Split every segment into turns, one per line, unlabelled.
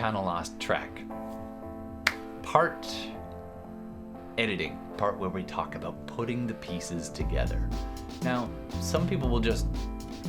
kind of lost track. Part editing, part where we talk about putting the pieces together. Now, some people will just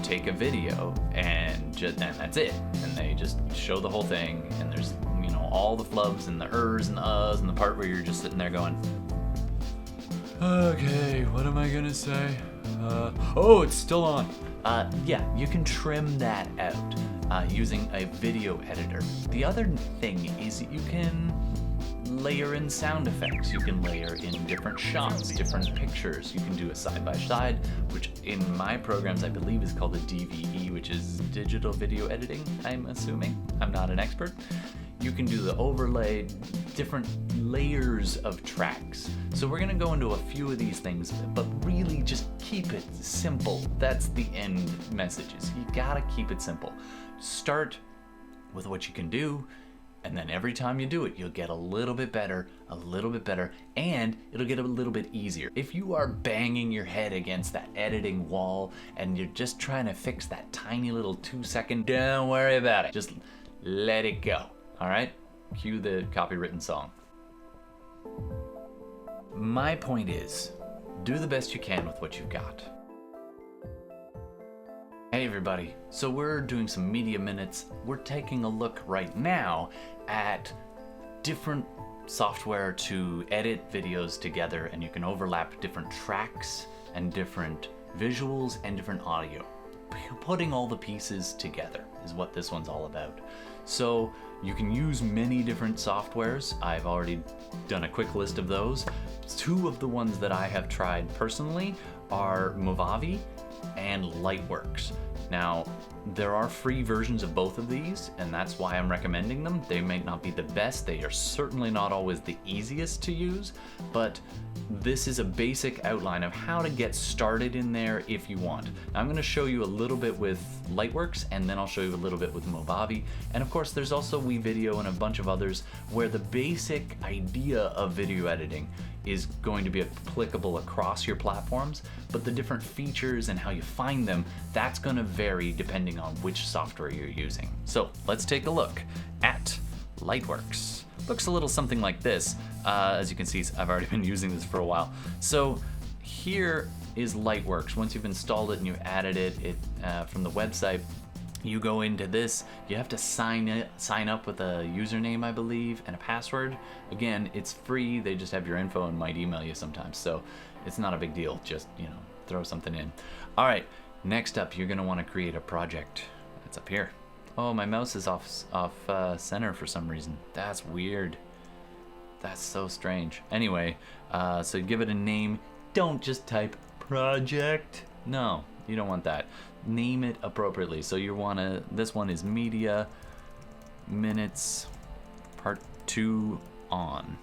take a video and that's it, and they just show the whole thing, and there's, you know, all the flubs and the ers and the uhs and the part where you're just sitting there going, okay, what am I gonna say? Oh, it's still on. Yeah, you can trim that out using a video editor. The other thing is you can layer in sound effects. You can layer in different shots, different pictures. You can do a side-by-side, which in my programs I believe is called a DVE, which is digital video editing, I'm assuming. I'm not an expert. You can do the overlay, different layers of tracks. So we're gonna go into a few of these things, but really just keep it simple. That's the end message, is you gotta keep it simple. Start with what you can do, and then every time you do it, you'll get a little bit better, and it'll get a little bit easier. If you are banging your head against that editing wall and you're just trying to fix that tiny little 2-second, don't worry about it. Just let it go, all right? Cue the copywritten song. My point is, do the best you can with what you've got. Hey everybody, so we're doing some media minutes. We're taking a look right now at different software to edit videos together, and you can overlap different tracks and different visuals and different audio. Putting all the pieces together is what this one's all about. So you can use many different softwares. I've already done a quick list of those. Two of the ones that I have tried personally are Movavi and Lightworks. Now, there are free versions of both of these, and that's why I'm recommending them. They might not be the best, they are certainly not always the easiest to use, but this is a basic outline of how to get started in there if you want. Now, I'm going to show you a little bit with Lightworks, and then I'll show you a little bit with Movavi. And of course, there's also WeVideo and a bunch of others where the basic idea of video editing is going to be applicable across your platforms, but the different features and how you find them, that's going to vary depending on which software you're using. So let's take a look at Lightworks. Looks a little something like this. As you can see, I've already been using this for a while. So here is Lightworks. Once you've installed it and you've added it from the website, you go into this. You have to sign up with a username, I believe, and a password. Again, it's free. They just have your info and might email you sometimes, so it's not a big deal. Just, you know, throw something in. All right, next up, you're gonna want to create a project. It's up here. Oh, my mouse is off center for some reason. That's weird. That's so strange. Anyway, so give it a name. Don't just type project. No, you don't want that. Name it appropriately. So you want to, this one is Media Minutes Part 2 on.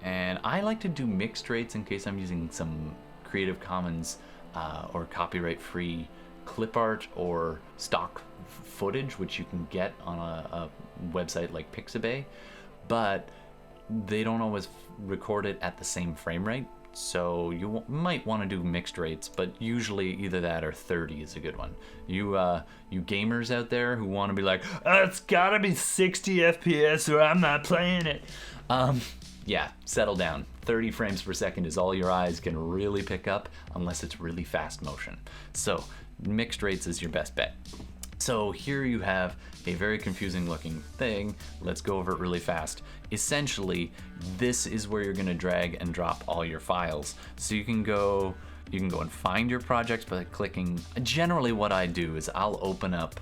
And I like to do mixed rates in case I'm using some Creative Commons or copyright free clip art or stock footage, which you can get on a website like Pixabay, but they don't always record it at the same frame rate. So you might want to do mixed rates, but usually either that or 30 is a good one. You gamers out there who want to be like, it's gotta be 60 FPS or I'm not playing it. Yeah, settle down. 30 frames per second is all your eyes can really pick up unless it's really fast motion. So mixed rates is your best bet. So here you have a very confusing looking thing. Let's go over it really fast. Essentially, this is where you're gonna drag and drop all your files. So you can go and find your projects by clicking. Generally what I do is I'll open up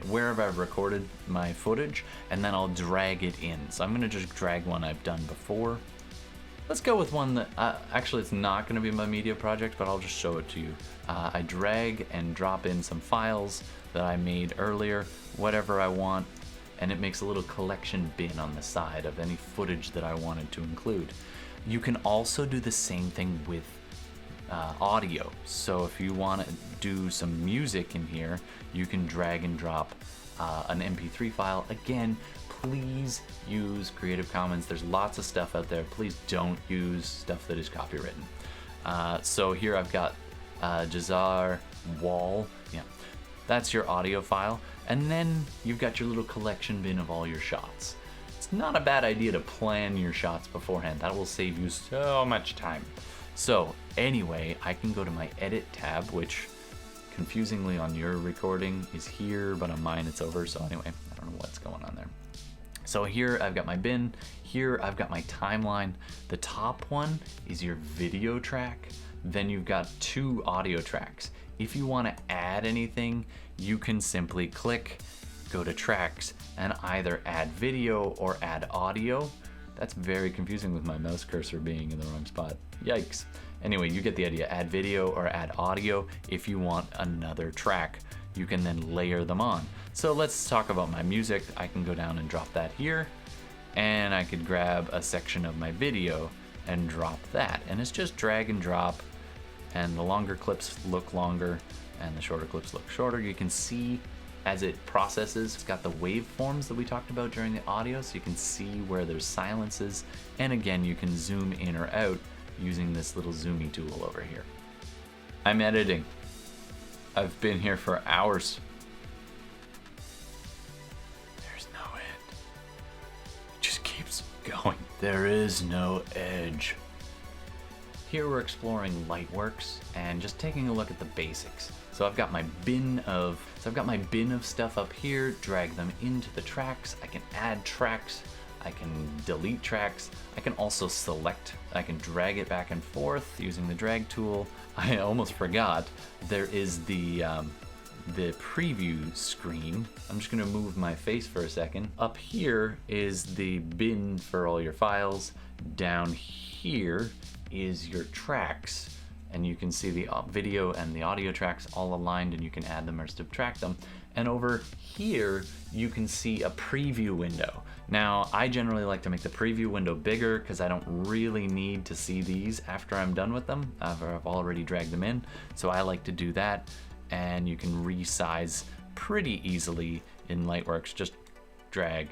wherever I've recorded my footage, and then I'll drag it in. So I'm gonna just drag one I've done before. Let's go with one that, actually it's not gonna be my media project, but I'll just show it to you. I drag and drop in some files that I made earlier, whatever I want, and it makes a little collection bin on the side of any footage that I wanted to include. You can also do the same thing with audio. So if you want to do some music in here, you can drag and drop an MP3 file. Again, please use Creative Commons. There's lots of stuff out there. Please don't use stuff that is copywritten. So here I've got Jahzzar wall. Yeah. That's your audio file. And then you've got your little collection bin of all your shots. It's not a bad idea to plan your shots beforehand. That will save you so much time. So anyway, I can go to my edit tab, which confusingly on your recording is here, but on mine it's over. So anyway, I don't know what's going on there. So here I've got my bin, here I've got my timeline. The top one is your video track. Then you've got 2 audio tracks. If you want to add anything, you can simply click, go to tracks, and either add video or add audio. That's very confusing with my mouse cursor being in the wrong spot. Yikes. Anyway, you get the idea. Add video or add audio. If you want another track, you can then layer them on. So let's talk about my music. I can go down and drop that here, and I could grab a section of my video and drop that. And it's just drag and drop, and the longer clips look longer and the shorter clips look shorter. You can see as it processes, it's got the waveforms that we talked about during the audio, so you can see where there's silences. And again, you can zoom in or out using this little zoomy tool over here. I'm editing. I've been here for hours. There's no end. It just keeps going. There is no edge. Here we're exploring Lightworks and just taking a look at the basics. So I've got my bin of stuff up here, drag them into the tracks. I can add tracks, I can delete tracks. I can also select, I can drag it back and forth using the drag tool. I almost forgot, there is the preview screen. I'm just gonna move my face for a second. Up here is the bin for all your files. Down here is your tracks, and you can see the video and the audio tracks all aligned, and you can add them or subtract them. And over here, you can see a preview window. Now, I generally like to make the preview window bigger because I don't really need to see these after I'm done with them. I've already dragged them in, so I like to do that. And you can resize pretty easily in Lightworks. Just drag.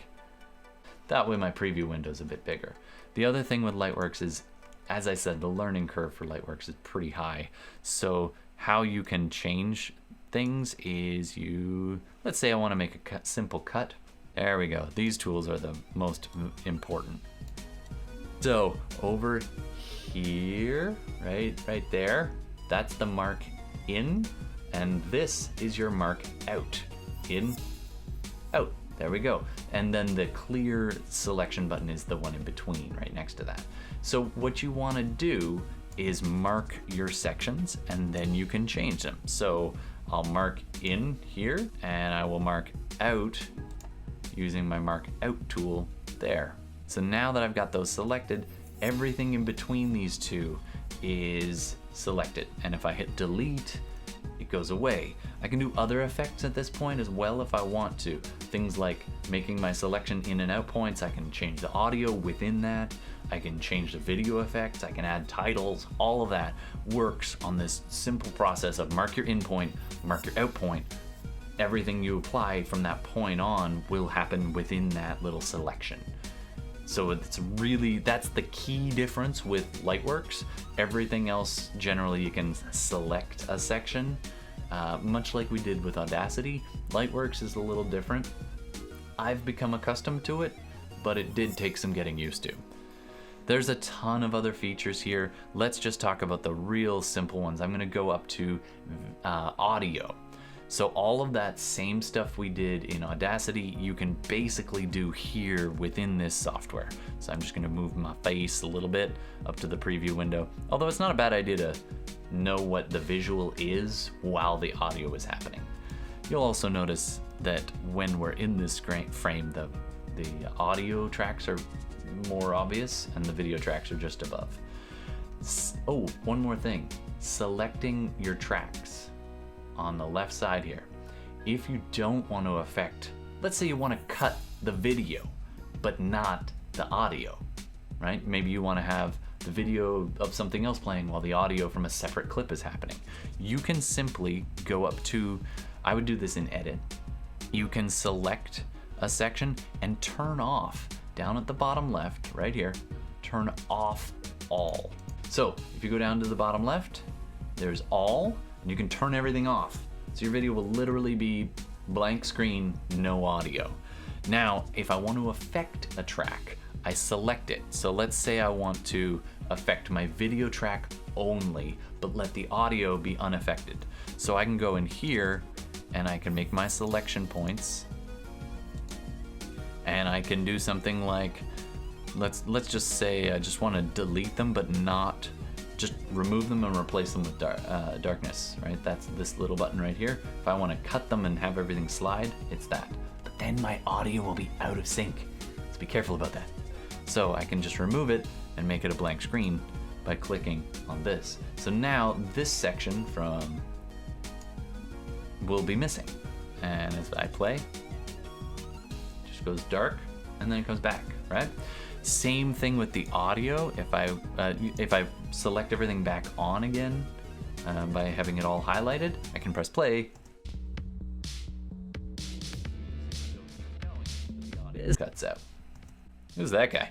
That way my preview window is a bit bigger. The other thing with Lightworks is, as I said, the learning curve for Lightworks is pretty high. So how you can change things is let's say I want to make a simple cut. There we go. These tools are the most important. So over here, right there, that's the mark in, and this is your mark out. In, out. There we go. And then the clear selection button is the one in between, right next to that. So what you want to do is mark your sections, and then you can change them. So I'll mark in here, and I will mark out using my mark out tool there. So now that I've got those selected, everything in between these two is selected. And if I hit delete, it goes away. I can do other effects at this point as well if I want to. Things like making my selection in and out points. I can change the audio within that. I can change the video effects. I can add titles. All of that works on this simple process of mark your in point, mark your out point. Everything you apply from that point on will happen within that little selection. So that's the key difference with Lightworks. Everything else, generally you can select a section, much like we did with Audacity. Lightworks is a little different. I've become accustomed to it, but it did take some getting used to. There's a ton of other features here. Let's just talk about the real simple ones. I'm gonna go up to audio. So all of that same stuff we did in Audacity, you can basically do here within this software. So I'm just gonna move my face a little bit up to the preview window. Although it's not a bad idea to know what the visual is while the audio is happening. You'll also notice that when we're in this frame, the audio tracks are more obvious and the video tracks are just above. Oh, one more thing. Selecting your tracks on the left side here. If you don't want to affect, let's say you want to cut the video, but not the audio, right? Maybe you want to have the video of something else playing while the audio from a separate clip is happening. You can simply go up to, I would do this in Edit. You can select a section and turn off, down at the bottom left, right here, turn off all. So if you go down to the bottom left, there's all, and you can turn everything off. So your video will literally be blank screen, no audio. Now, if I want to affect a track, I select it. So let's say I want to affect my video track only, but let the audio be unaffected. So I can go in here and I can make my selection points, and I can do something like, let's just say I just want to delete them, but not just remove them and replace them with darkness, right? That's this little button right here. If I want to cut them and have everything slide, it's that. But then my audio will be out of sync. Let's be careful about that. So I can just remove it and make it a blank screen by clicking on this. So now this section from will be missing. And as I play, it just goes dark and then it comes back, right? Same thing with the audio. If I select everything back on again by having it all highlighted, I can press play. It cuts out. Who's that guy?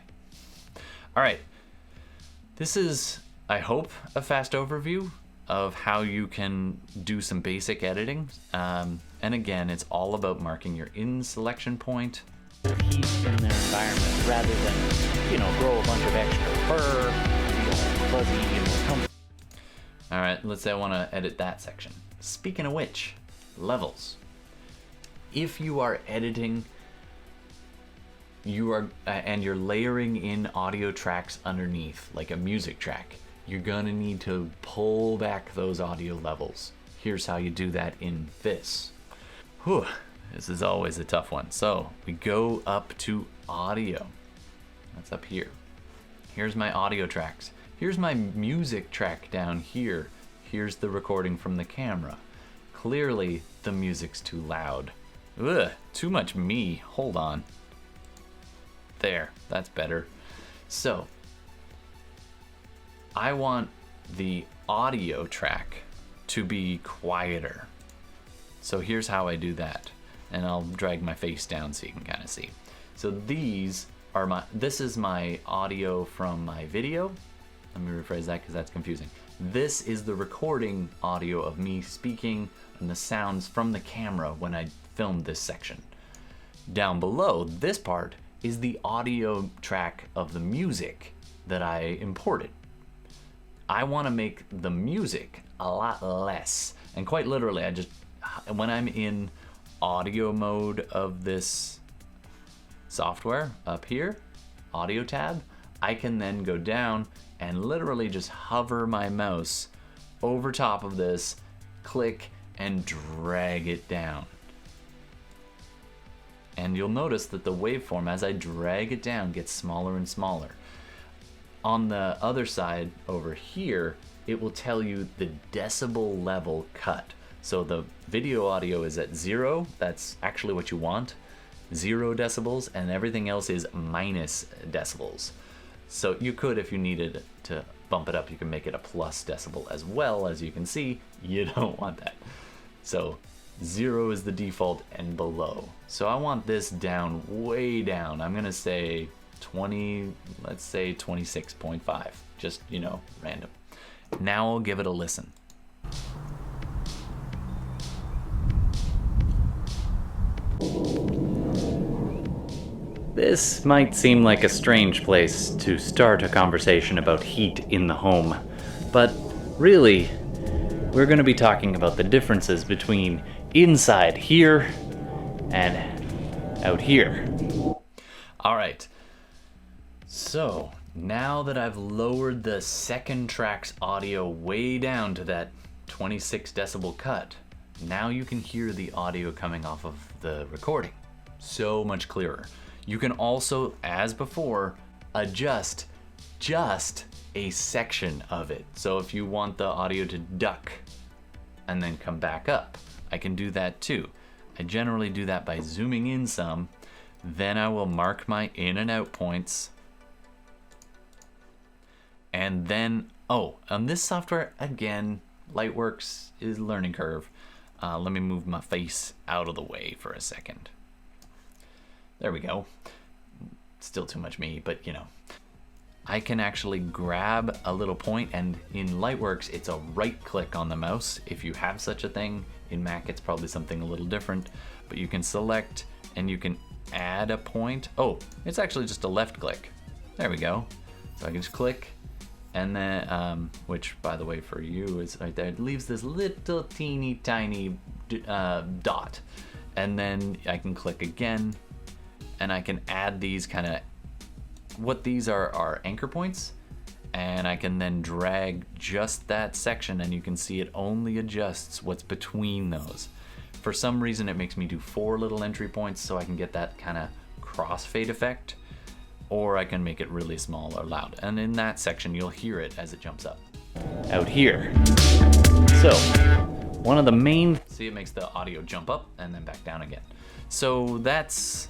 All right. This is, I hope, a fast overview of how you can do some basic editing. And again, it's all about marking your in selection point.
Heat in their environment rather than, grow a bunch of extra fur, fuzzy, comfy.
All right, let's say I want to edit that section. Speaking of which, levels. If you are editing, and you're layering in audio tracks underneath, like a music track, you're gonna need to pull back those audio levels. Here's how you do that in this. Whew. This is always a tough one. So we go up to audio. That's up here. Here's my audio tracks. Here's my music track down here. Here's the recording from the camera. Clearly the music's too loud. Ugh, too much me. Hold on. There, that's better. So I want the audio track to be quieter. So here's how I do that. And I'll drag my face down so you can kind of see. So this is my audio from my video. Let me rephrase that because that's confusing. This is the recording audio of me speaking and the sounds from the camera when I filmed this section. Down below, this part is the audio track of the music that I imported. I want to make the music a lot less. And quite literally, when I'm in audio mode of this software up here, audio tab, I can then go down and literally just hover my mouse over top of this, click, and drag it down. And you'll notice that the waveform, as I drag it down, gets smaller and smaller. On the other side over here, it will tell you the decibel level cut. So the video audio is at 0, that's actually what you want, 0 decibels, and everything else is minus decibels. So you could, if you needed to bump it up, you can make it a plus decibel as well. As you can see, you don't want that. So 0 is the default and below. So I want this down, way down. I'm gonna say 20, let's say 26.5, just, random. Now I'll give it a listen. This might seem like a strange place to start a conversation about heat in the home, but really, we're going to be talking about the differences between inside here and out here. All right, so now that I've lowered the second track's audio way down to that 26 decibel cut, now you can hear the audio coming off of the recording so much clearer. You can also, as before, adjust just a section of it. So if you want the audio to duck and then come back up, I can do that too. I generally do that by zooming in some, then I will mark my in and out points. And then, on this software, again, Lightworks is learning curve. Let me move my face out of the way for a second. There we go. Still too much me, but I can actually grab a little point, and in Lightworks, it's a right click on the mouse, if you have such a thing. In Mac, it's probably something a little different, but you can select and you can add a point. Oh, it's actually just a left click. There we go. So I can just click, and then, which by the way for you is right there, it leaves this little teeny tiny dot. And then I can click again, and I can add these kind of, what these are anchor points, and I can then drag just that section, and you can see it only adjusts what's between those. For some reason it makes me do 4 little entry points so I can get that kind of crossfade effect, or I can make it really small or loud, and in that section you'll hear it as it jumps up. Out here. So, one of the main, see, it makes the audio jump up and then back down again. So that's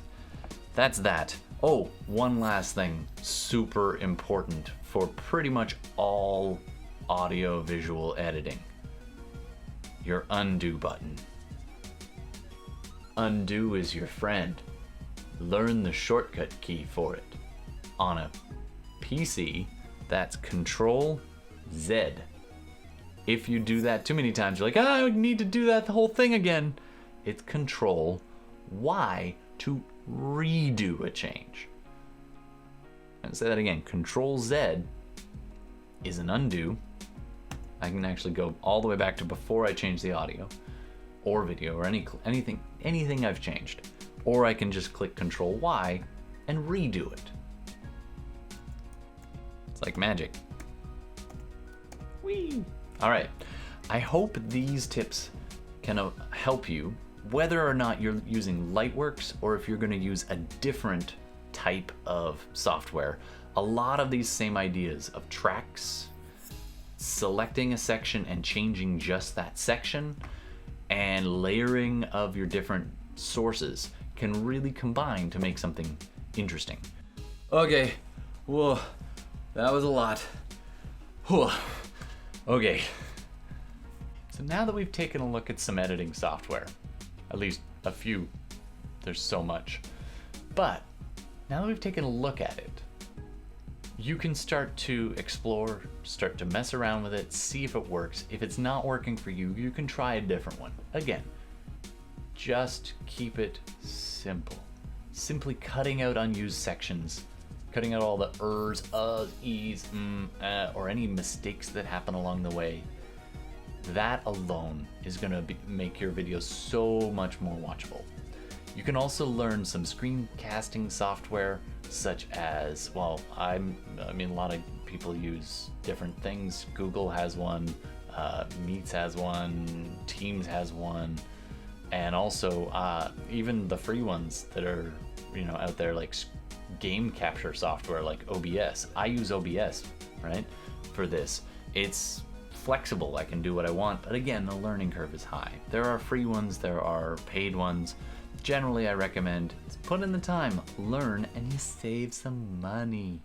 that. Oh, one last thing, super important for pretty much all audio visual editing. Your undo button. Undo is your friend. Learn the shortcut key for it. On a PC, that's Control Z. If you do that too many times, you're like, I need to do that the whole thing again. It's Control Y to redo a change. And say that again. Control Z is an undo. I can actually go all the way back to before I change the audio or video or anything I've changed. Or I can just click Control Y and redo it. It's like magic. Whee! All right, I hope these tips can help you, whether or not you're using Lightworks or if you're gonna use a different type of software. A lot of these same ideas of tracks, selecting a section and changing just that section, and layering of your different sources can really combine to make something interesting. Okay, whoa, that was a lot. Whew. Okay, so now that we've taken a look at some editing software, at least a few, there's so much, but now that we've taken a look at it, you can start to explore, start to mess around with it, see if it works. If it's not working for you, you can try a different one. Again, just keep it simple. Simply cutting out unused sections, cutting out all the ers, es, or any mistakes that happen along the way. That alone is gonna make your videos so much more watchable. You can also learn some screencasting software, such as, well, I mean, a lot of people use different things. Google has one, Meets has one, Teams has one, and also even the free ones that are, out there, like game capture software like OBS. I use OBS, right, for this. It's flexible, I can do what I want, but again, the learning curve is high. There are free ones, there are paid ones. Generally, I recommend put in the time, learn, and you save some money.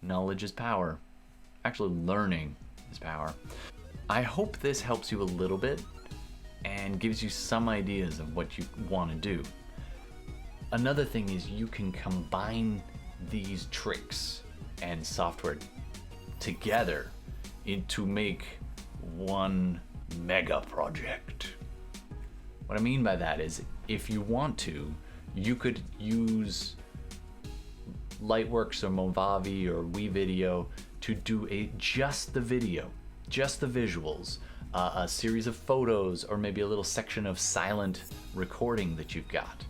Knowledge is power. Actually, learning is power. I hope this helps you a little bit and gives you some ideas of what you want to do. Another thing is you can combine these tricks and software together to make one mega project. What I mean by that is, if you want to, you could use Lightworks or Movavi or WeVideo to do just the video, just the visuals, a series of photos, or maybe a little section of silent recording that you've got.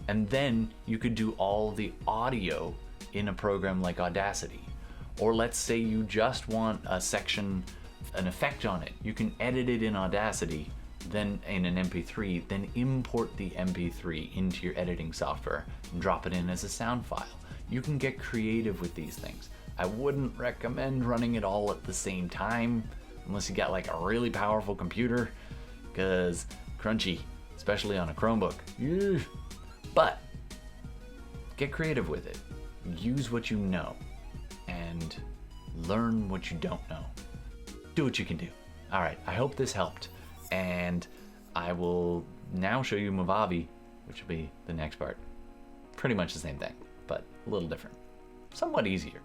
And then you could do all the audio in a program like Audacity. Or let's say you just want a section, an effect on it. You can edit it in Audacity, then in an MP3, then import the MP3 into your editing software and drop it in as a sound file. You can get creative with these things. I wouldn't recommend running it all at the same time unless you got like a really powerful computer, because crunchy, especially on a Chromebook. Ew. But get creative with it. Use what you know and learn what you don't know. Do what you can do. All right, I hope this helped. And I will now show you Movavi, which will be the next part. Pretty much the same thing, but a little different. Somewhat easier.